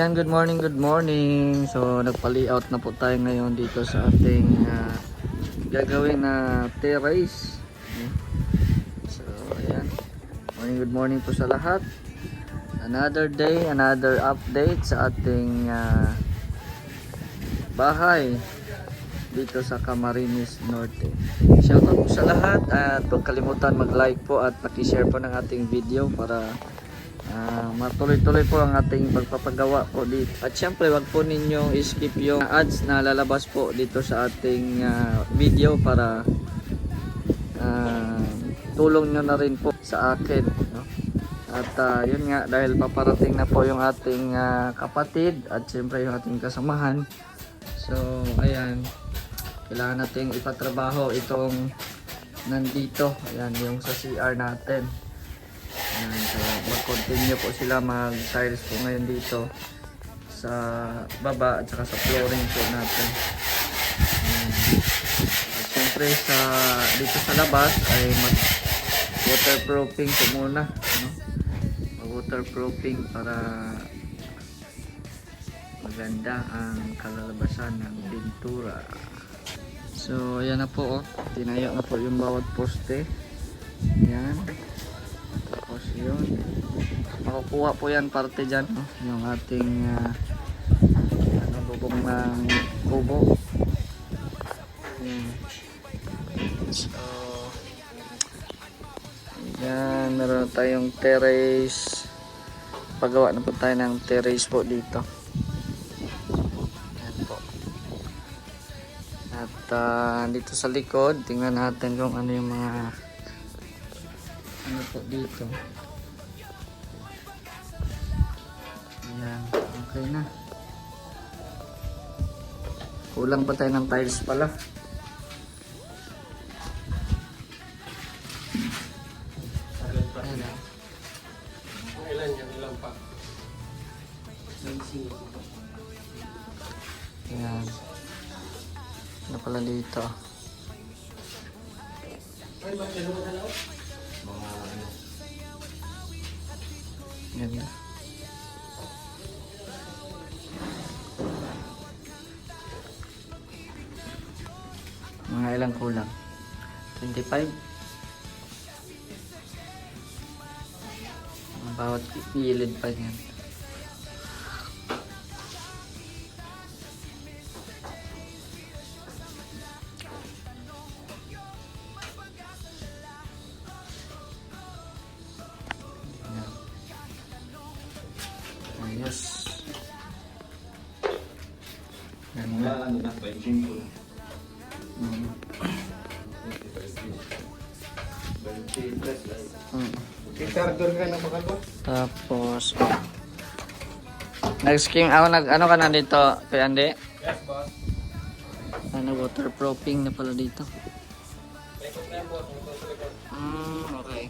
Ayan, good morning, good morning. So, nagpa-layout na po tayo ngayon dito sa ating gagawin na terrace. So, ayan. Good morning po sa lahat. Another day, another update sa ating bahay dito sa Camarines Norte. Shoutout po sa lahat at huwag kalimutan mag-like po at paki-share po ng ating video para matuloy-tuloy po ang ating pagpapagawa po dito. At syempre wag po ninyo i-skip yung ads na lalabas po dito sa ating video para tulong nyo na rin po sa akin, no? At yun nga, dahil paparating na po yung ating kapatid at syempre yung ating kasamahan. So ayan, kailangan nating ipatrabaho itong nandito. Ayan yung sa CR natin. Ayan, so mag-continue po sila mag-tiles po ngayon dito sa baba at saka sa flooring po natin. At syempre dito sa labas ay mag-waterproofing po muna, no? Mag-waterproofing para maganda ang kalalabasan ng pintura. So ayan na po, tinayo na po yung bawat poste. Ayan. Tapos yun, makukuha po yan parte dyan, no? Yung ating bubong ng kubo. Ayan. So ayan, meron tayong terrace. Pagawa na po tayo ng terrace po dito. Ayan po. At dito sa likod, tingnan natin kung ano yung mga ano po dito. Ayan, okay na. Kulang pa tayo ng tiles pala. Ayan na. Ilan pa? Ayan. Ano pala dito? Ganda. Mga ilang kulang? 25? Bawat gilid pa yan. Ayos. Ganda. Ano na, 25 po. 20 plus lang. Kitardo ka na makagawa? Tapos nag-skim ako, ano ka na dito, kay Andy? Yes, boss. Waterproofing na pala dito. Okay.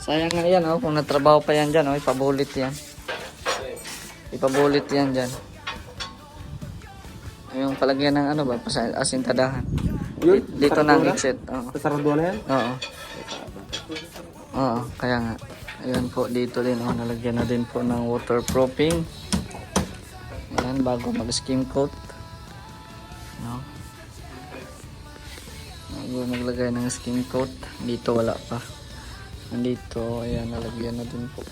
Sayang nga yan, oh, kung natrabaho pa yan dyan, oh, ipabulit yan. Ipabulit yan dyan. Yung palagyan ng ano ba, asintadahan. Dito na ang exit. Pasarado na yan? Oo. Oo, kaya nga. Ayan po, dito din. Oh, nalagyan na din po ng waterproofing. Ayan, bago mag-skim coat. No? Bago maglagay ng skim coat. Dito wala pa. Nandito, ayan, nalagyan na din po.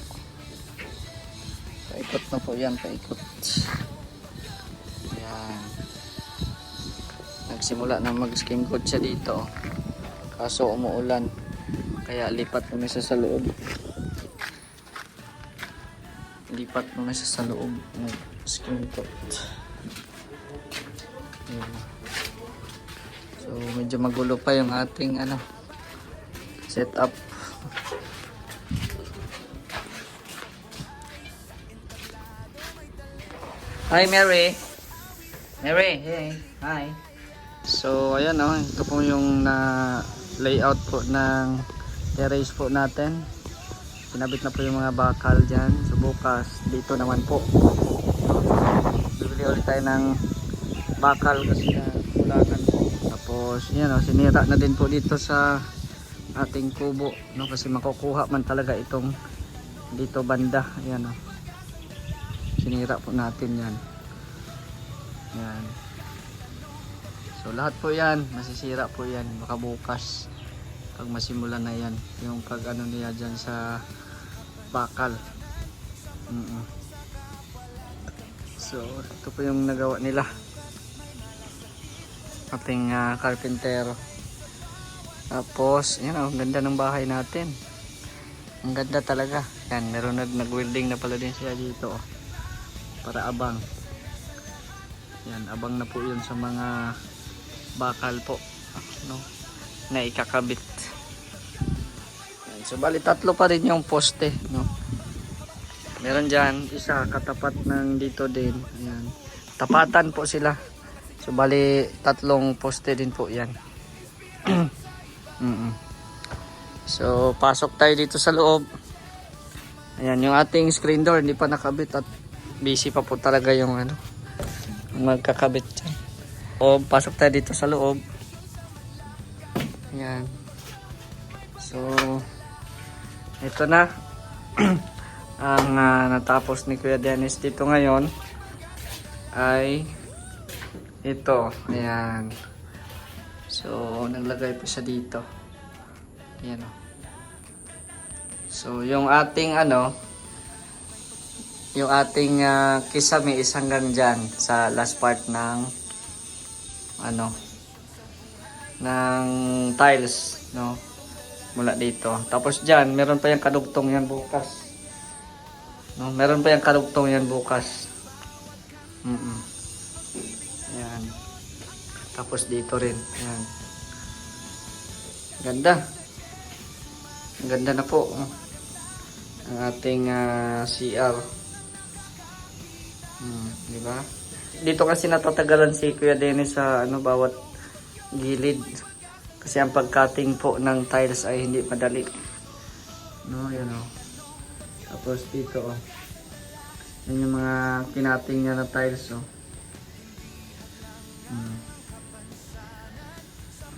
Paikot na po yan, paikot. Ayan. Nagsimula na mag-skim coat siya dito. Kaso umuulan. Kaya lipat muna siya sa loob. Lipat muna siya sa loob ng skim coat. Ayan. So medyo magulo pa yung ating setup. Hi Mary. Mary, hey. Hi. So ayan, oh, ito po yung layout po ng terrace po natin. Pinabit na po yung mga bakal dyan. So bukas dito naman po bibili ulit tayo ng bakal kasi kulangan po. Tapos yan, oh, sinira na din po dito sa ating kubo, no, kasi makukuha man talaga itong dito banda. Ayan, oh. binira po natin yan. Yan. So lahat po yan, masisira po yan. Baka bukas, pag masimulan na yan, yung pag ano niya dyan sa bakal. So ito po yung nagawa nila. Ating karpintero. Tapos, yan ang ganda ng bahay natin. Ang ganda talaga. Yan, meron nag-welding na pala din siya dito. Oh. Para abang. Yan, abang na po yun sa mga bakal po. No? Na ikakabit. Yan, so, bali tatlo pa rin yung poste. No? Meron dyan, isa katapat ng dito din. Yan. Tapatan po sila. So, bali tatlong poste din po yan. So pasok tayo dito sa loob. Ayan yung ating screen door, hindi pa nakabit at busy pa po talaga yung ano, magkakabit dyan. O pasok tayo dito sa loob. Ayan. So ito na ang natapos ni Kuya Dennis dito ngayon ay ito. Ayan. So naglagay po siya dito. Ayan o. So yung ating ano, yung ating kisame is hanggang dyan sa last part ng ano, ng tiles, no, mula dito. Tapos dyan meron pa yung kadugtong yan bukas, no, meron pa yung kadugtong yan bukas. Yan. Tapos dito rin. Yan. Ganda. Ang ganda na po. Ang ating CR. Di ba? Dito kasi natatagalan si Kuya Dennis sa ano, bawat gilid. Kasi ang pagcutting po ng tiles ay hindi madali. No, yan o. Tapos dito o. Yan yung mga kinating niya na tiles o.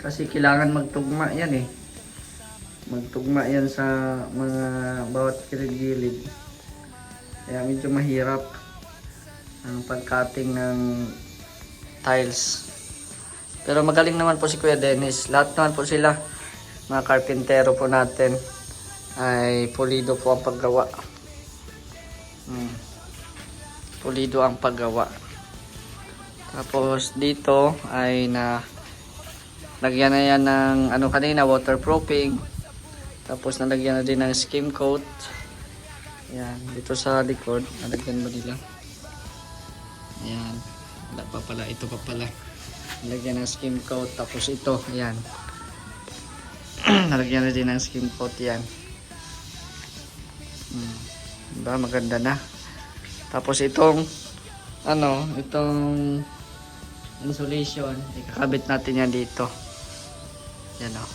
Kasi kailangan magtugma yan eh. Magtugma yan sa mga bawat gilid-gilid. Kaya medyo mahirap ang pag-cutting ng tiles. Pero magaling naman po si Kuya Dennis. Lahat naman po sila, mga karpintero po natin, ay pulido po ang paggawa. Pulido ang paggawa. Tapos dito ay lagyan na yan ng ano kanina, waterproofing. Tapos nalagyan na din ng skim coat. Yan, dito sa likod, nalagyan mo nila. Ayan, wala pa pala, ito pa pala. Nalagyan ng skim coat, tapos ito, ayan. Nalagyan na din ng skim coat yan. Diba, maganda na. Tapos itong, ano, itong insulation, ikakabit natin yan dito. Yan o.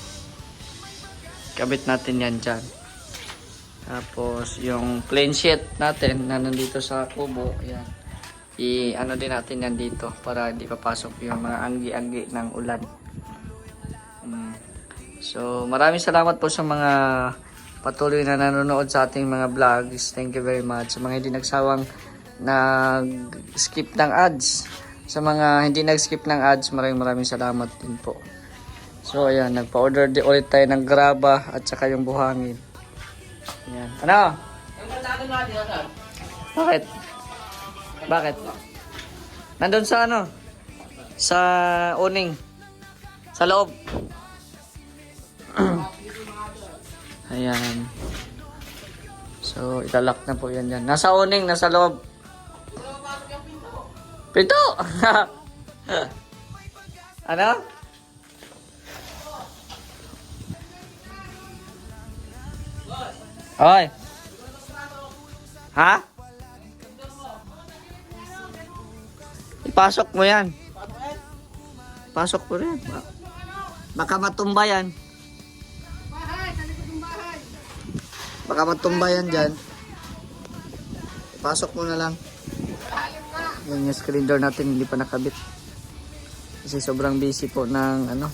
Kabit natin yan dyan. Tapos yung plain sheet natin na nandito sa kubo, yan. I-ano din natin yan dito para hindi papasok yung mga anggi-anggi ng ulan. So maraming salamat po sa mga patuloy na nanonood sa ating mga vlogs. Thank you very much. Sa mga hindi nagsawang nag-skip ng ads. Sa mga hindi nag-skip ng ads, maraming salamat din po. So ayan, nagpa-order ulit tayo ng graba at saka yung buhangin. Ayan. Ano? Bakit? Bakit? Nandun sa ano? Sa uning. Sa loob. Ayan. So italak na po yan dyan. Nasa uning, nasa loob. Pinto! Ano? Hoy. Ha? Ipasok mo yan. Pasok mo rin. Baka matumba yan. Baka matumba yan dyan. Ipasok mo na lang. Yan yung screen door natin, hindi pa nakabit. Kasi sobrang busy po ng ano,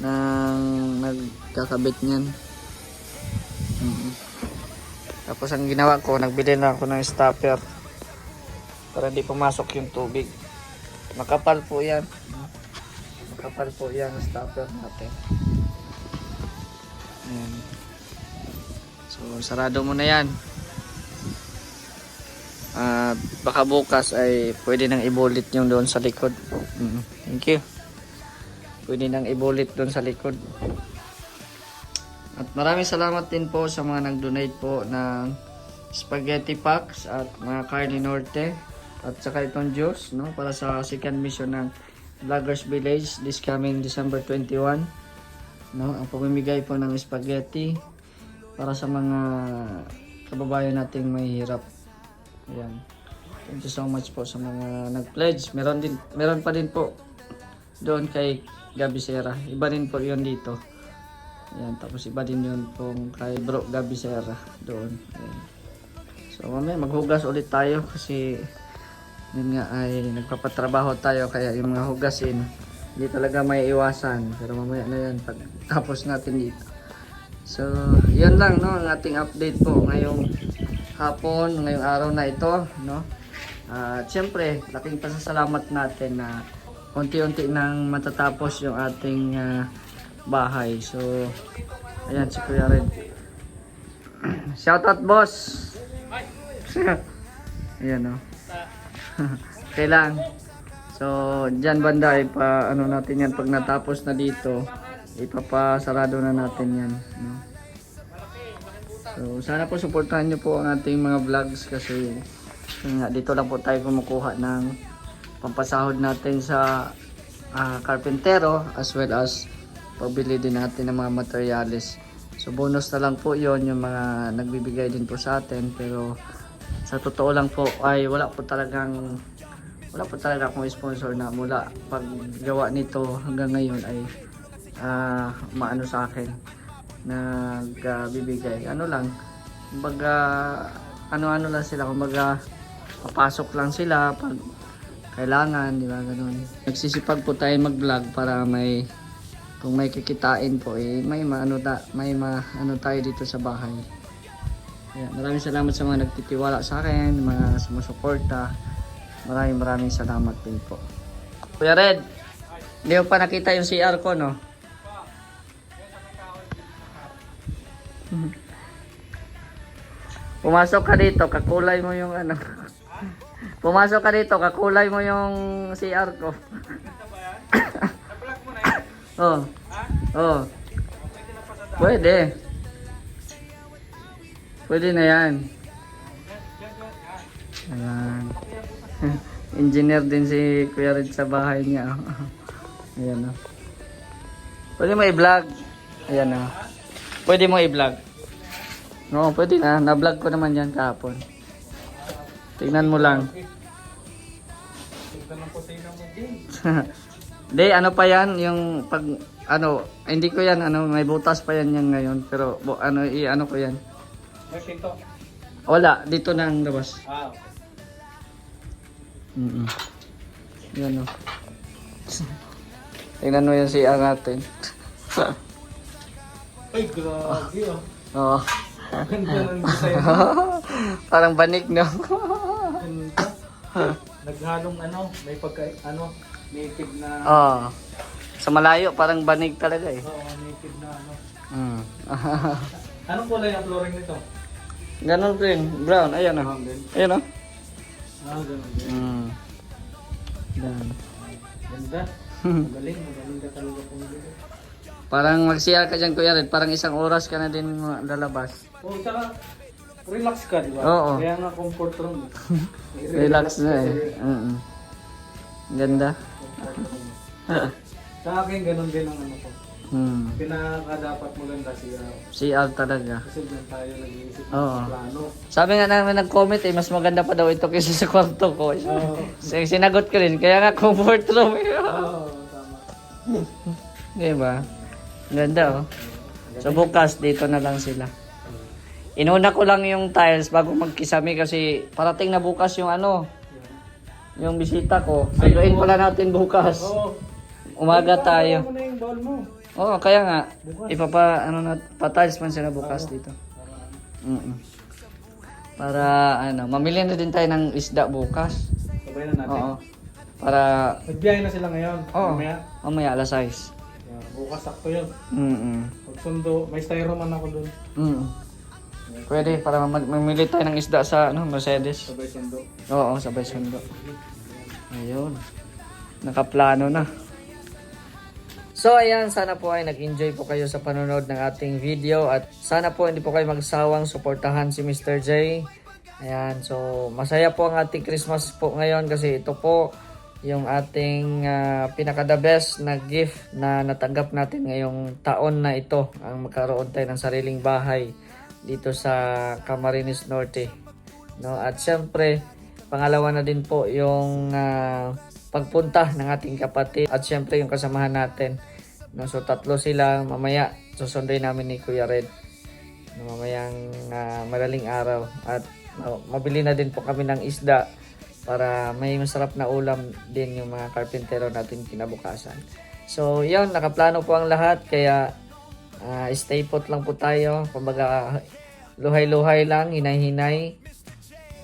ng nagkakabit niyan. Tapos ang ginawa ko, nagbili na ako ng stopper para hindi pumasok yung tubig. Makapal po yan. Makapal po yan ang stopper natin. Ayan. So sarado mo na yan. At baka bukas ay pwede nang ibulit yung doon sa likod. Thank you. Pwede nang ibulit doon sa likod. At maraming salamat din po sa mga nag-donate po ng spaghetti packs at mga carne norte at saka itong juice, no, para sa second mission ng Vloggers Village this coming December 21, no, ang pamimigay po ng spaghetti para sa mga kababayan nating may hirap. Ayan. Thank you so much po sa mga nag-pledge. Meron pa din po doon kay Gabi Serra. Iba din po 'yon dito. Ayan, tapos iba din 'yon pong kay Bro Gabi Serra doon. Ayan. So mamaya maghugas ulit tayo kasi yun nga ay nagpapatrabaho tayo kaya yung mga hugasin hindi talaga may iwasan. Pero mamaya na yan pag tapos natin dito. So yun lang, no, ang ating update po ngayong hapon, ngayong araw na ito, no. At syempre laking pasasalamat natin na unti-unti nang matatapos yung ating bahay. So ayan si Kuya Red. Shoutout boss. Ayan, no. Okay lang. So dyan banda ipa ano natin yan pag natapos na dito, ipapasarado na natin yan, no? So sana po suportahan nyo po ang ating mga vlogs kasi nga, dito lang po tayo kumukuha ng pampasahod natin sa karpentero as well as pabili din natin ng mga materyales. So bonus na lang po yon yung mga nagbibigay din po sa atin, pero sa totoo lang po ay wala po talaga akong sponsor na mula paggawa nito hanggang ngayon ay maano sa akin nagbibigay. Ano lang, kumbaga ano lang sila, kumbaga papasok lang sila pag kailangan, di ba, ganun. Nagsisipag po tayo mag-vlog para kung may kikitain po may maano tayo dito sa bahay. Ayan, maraming salamat sa mga nagtitiwala sa akin, mga sumusuporta. Maraming salamat din po. Kuya Red, hindi mo pa nakita yung CR ko, no? Pumasok ka dito, kakulay mo yung ano. Pumasok ka dito, kakulay mo yung CR ko. Oh. Oh. Pwede. Pwede na yan. Ayan. Engineer din si Kuya Red sa bahay niya. Ayan, oh. Pwede mo i-vlog. Ayan, oh. Pwede mo i-vlog. No, pwede na. Na-vlog ko naman yan kahapon. Tingnan mo lang. Di, ano pa yan, yung pag, ano, hindi ko yan, ano, may butas pa yan yan ngayon, pero, ano, ano ko yan. Wala, dito na ang labas. Yan, o. Tingnan mo yung CR natin. Ay, grabe ah. Oo. Ganda ng design. Parang banik, no? Ganda. Naghalong ano, may native na... Oo. Sa malayo, parang banig talaga eh. Oo, native na ano. Anong kulay ang flooring nito? Ganon rin, brown. Ayan, o. Ayan, o. Ganun din. Yan. Ganda. Magaling ka talaga pumili. Parang mag-CR ka dyan, Kuya Red. Parang isang oras ka na din lalabas. Oo, tsaka relax ka, di ba? Oo. Kaya nga comfort room. Relax na eh. Ganda. Sa akin, ganun din ang ano ko. Pinaka-dapat maganda siya. CR talaga. Kasi dyan tayo nag-iisip Oo. ng plano. Sabi nga namin nag-comment eh, mas maganda pa daw ito kaysa sa kwarto ko. Oo. Sinagot ko rin, kaya nga comfort room eh. Oo, tama. Diba? Ganda oh. So bukas dito na lang sila. Inuna ko lang yung tiles bago magkisami kasi parating na bukas yung ano, yung bisita ko. Saluin pala natin bukas. Oo. Umaga tayo. Ano na yung ball mo? Oo, kaya nga pa-tiles man sila bukas dito. Para ano, mamili na din tayo ng isda bukas. sabay na natin. Oo. Para Nagbiyahe na sila ngayon. Oo. Mamaya. mamaya alas 6. Yeah, bukas sakto yun. Pagsundo, may styroman ako dun. Pwede para mamili tayo ng isda sa Mercedes. Sabay sundo. Oo, sabay sundo. Ayun. Nakaplano na. So ayan, sana po ay nag-enjoy po kayo sa panonood ng ating video at sana po hindi po kayo magsawang suportahan si Mr. J. Ayan, so masaya po ang ating Christmas po ngayon kasi ito po yung ating pinaka the best na gift na natanggap natin ngayong taon na ito, ang magkaroon tayo ng sariling bahay dito sa Camarines Norte. No? At syempre, pangalawa na din po yung pagpunta ng ating kapatid at syempre yung kasamahan natin. No, so tatlo sila, mamaya susunduin namin ni Kuya Red. No, mamayang madaling araw at mabili na din po kami ng isda para may masarap na ulam din yung mga karpintero natin kinabukasan. So yun, nakaplano po ang lahat kaya stay put lang po tayo. Kumbaga luhay-luhay lang, hinay-hinay.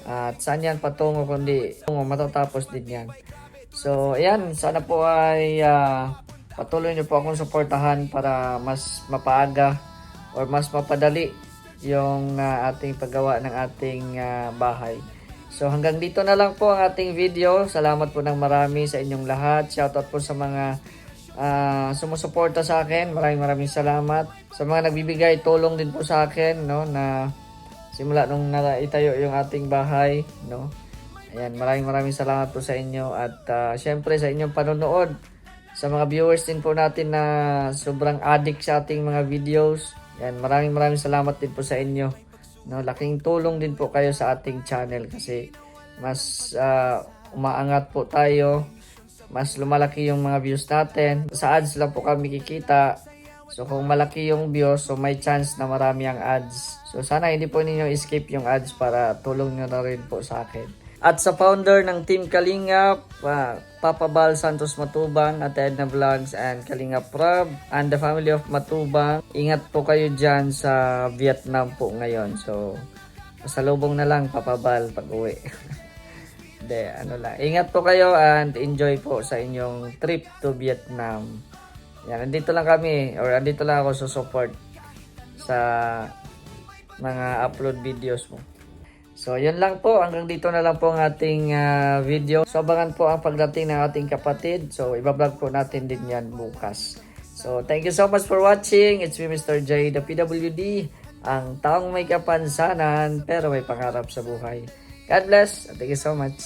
At saan yan patungo kundi matatapos din yan. So ayan, sana po ay patuloy nyo po akong suportahan para mas mapaaga or mas mapadali yung ating paggawa ng ating bahay. So hanggang dito na lang po ang ating video. Salamat po ng marami sa inyong lahat. Shoutout po sa mga sumusuporta sa akin. Maraming salamat. Sa mga nagbibigay tulong din po sa akin, no, na simula nung naitayo yung ating bahay, no. Ayan, maraming salamat po sa inyo at syempre sa inyong panonood. Sa mga viewers din po natin na sobrang addict sa ating mga videos. Yan, maraming salamat din po sa inyo. No, laking tulong din po kayo sa ating channel kasi mas umaangat po tayo. Mas lumalaki yung mga views natin. Sa ads lang po kami kikita. So kung malaki yung views, so may chance na marami ang ads. So sana hindi po ninyo escape yung ads para tulong nyo na rin po sa akin. At sa founder ng Team Kalingap, Papa Bal Santos Matubang at Edna Vlogs and Kalingap Rob and the family of Matubang. Ingat po kayo dyan sa Vietnam po ngayon. So, pasalubong na lang Papa Bal pag uwi. De, ingat po kayo and enjoy po sa inyong trip to Vietnam. Yan, andito lang kami or andito lang ako sa support sa mga upload videos mo. So, yun lang po. Hanggang dito na lang po ang ating video. So, abangan po ang pagdating ng ating kapatid. So, ibablog po natin din yan bukas. So, thank you so much for watching. It's me, Mr. J, the PWD. Ang taong may kapansanan pero may pangarap sa buhay. God bless. Thank you so much.